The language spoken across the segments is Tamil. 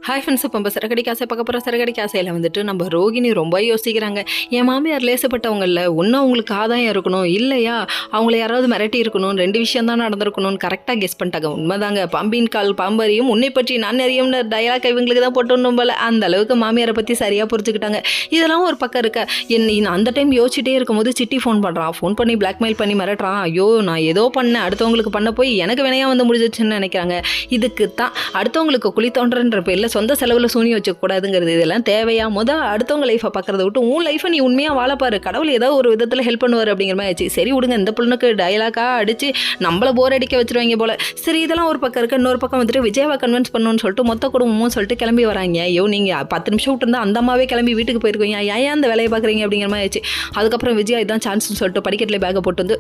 ஹாய் ஃப்ரெண்ட்ஸ், இப்போ நம்ம சரக்கடி காசை பார்க்க போகிற சரக்கடி காசையில் வந்துட்டு நம்ம ரோகிணி ரொம்ப யோசிக்கிறாங்க. என் மாமியார் லேசப்பட்டவங்களில் ஒன்றும் அவங்களுக்கு ஆதாயம் இருக்கணும், இல்லையா அவங்கள யாராவது மிரட்டி இருக்கணும், 2 விஷயம் தான் நடந்திருக்கணும்னு கரெக்டாக கெஸ் பண்ணிட்டாங்க. உண்மைதாங்க, பாம்பின் கால் பாம்பறியும் உன்னை பற்றி நான் அறியும்னு டயலாக் இவங்களுக்கு தான் போட்டோம் போல. அந்த அளவுக்கு மாமியாரை பற்றி சரியாக புரிஞ்சுக்கிட்டாங்க. இதெல்லாம் ஒரு பக்கம் இருக்க, அந்த டைம் யோசிச்சுட்டே இருக்கும்போது சிட்டி ஃபோன் பண்ணுறான். ஃபோன் பண்ணி பிளாக்மெயில் பண்ணி மிரட்டுறான். ஐயோ, நான் ஏதோ பண்ணேன், அடுத்தவங்களுக்கு பண்ண போய் எனக்கு வினையாக வந்து முடிஞ்சிச்சுன்னு நினைக்கிறாங்க. இதுக்கு தான் அடுத்தவங்களுக்கு குழி தோன்றன்ற பேரில் சொந்த செலவில் சூனியம் வச்சுக்கூடாதுங்கிறது. இதெல்லாம் தேவையா? அடுத்தவங்க லைஃப்பை பார்க்குறத விட்டு உன் லைஃப்பை நீ உண்மையாக வாழப்பாரு, கடவுள் ஏதோ ஒரு விதத்தில் ஹெல்ப் பண்ணுவார் அப்படிங்கிற மாதிரி ஆச்சு. சரி விடுங்க, இந்த பொண்ணுக்கு டயலாக்காக அடித்து நம்மளை போர் அடிக்க வச்சுருவாங்க போல. சரி, இதெல்லாம் ஒரு பக்கம் இருக்குது. இன்னொரு பக்கம் வந்துட்டு விஜயாவை கன்வின்ஸ் பண்ணணும்னு சொல்லிட்டு மொத்த குடும்பமும் சொல்லிட்டு கிளம்பி வராங்க. ஐயோ, நீங்கள் 10 நிமிஷம் விட்டுருந்தா அந்த அம்மாவே கிளம்பி வீட்டுக்கு போயிருக்கீங்க, ஏன் அந்த வேலையை பார்க்குறீங்க அப்படிங்கிற மாதிரி ஆச்சு. அதுக்கப்புறம் விஜயா இதான் சான்ஸ்னு சொல்லிட்டு படிக்கட்டில் பேக்கை போட்டு வந்து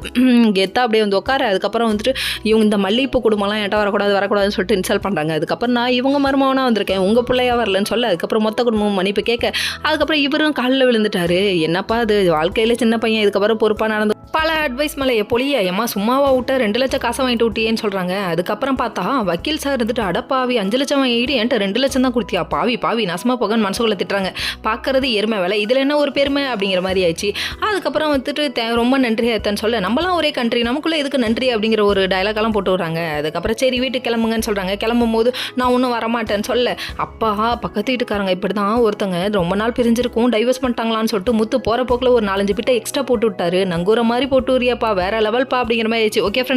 கெத்தா அப்படியே வந்து உட்கார. அதுக்கப்புறம் வந்துட்டு இவங்க இந்த மல்லிகைப்பூ குடும்பம்லாம் என்கிட்ட வரக்கூடாதுன்னு சொல்லிட்டு இன்சல்ட் பண்ணுறாங்க. அதுக்கப்புறம் நான் இவங்க மருமகனாக வந்திருக்கேன், உங்கள் பிள்ளையாக வரலன்னு சொல்ல. அதுக்கப்புறம் மொத்த குடும்பம் மன்னிப்பு கேட்க. அதுக்கப்புறம் இவரும் காலில் விழுந்துட்டாரு. என்னப்பா அது, வாழ்க்கையில் சின்ன பையன், இதுக்கப்புறம் பொறுப்பாக நடந்து பல அட்வைஸ் மேலே எப்பொழிய ஏமா சும்மாவா விட்ட 2 லட்சம் காசை வாங்கிட்டு விட்டியேன்னு சொல்கிறாங்க. அதுக்கப்புறம் பார்த்தா வக்கீல் சார் இருந்துட்டு அடப்பாவி 5 லட்சம் வாங்கிட்டு என்கிட்ட 2 லட்சம் தான் கொடுத்தியா, பாவி நாசமாக போகன்னு மனசுக்குள்ள திட்டுறாங்க. பார்க்கறது எருமை வேலை, இதில் என்ன ஒரு பெருமை அப்படிங்கிற மாதிரி ஆயிடுச்சு. அதுக்கப்புறம் வந்துட்டு ரொம்ப நன்றி அத்தன்னு சொல்ல, நம்மளாம் ஒரே கண்ட்ரி, நமக்குள்ளே எதுக்கு நன்றி அப்படிங்கிற ஒரு டயலாக்கெல்லாம் போட்டு விட்றாங்க. அதுக்கப்புறம் சரி வீட்டுக்கு கிளம்புங்கன்னு சொல்கிறாங்க. கிளம்பும் போது நான் ஒன்றும் வரமாட்டேன்னு சொல்ல, அப்பா பக்கத்து வீட்டுக்காரங்க இப்படி தான் ஒருத்தங்க ரொம்ப நாள் பிரிஞ்சிருக்கும், டைவர்ஸ் பண்ணிட்டாங்களான்னு சொல்லிட்டு முத்து போகிற போக்கில் ஒரு 4-5 பிட்டை எக்ஸ்ட்ரா போட்டு விட்டாரு. நங்கூர மாதிரி போட்டு விரியாப்பா, வேற லெவல்ப்பா அப்படிங்கிற மாதிரி ஆயிடுச்சு. Okay friends.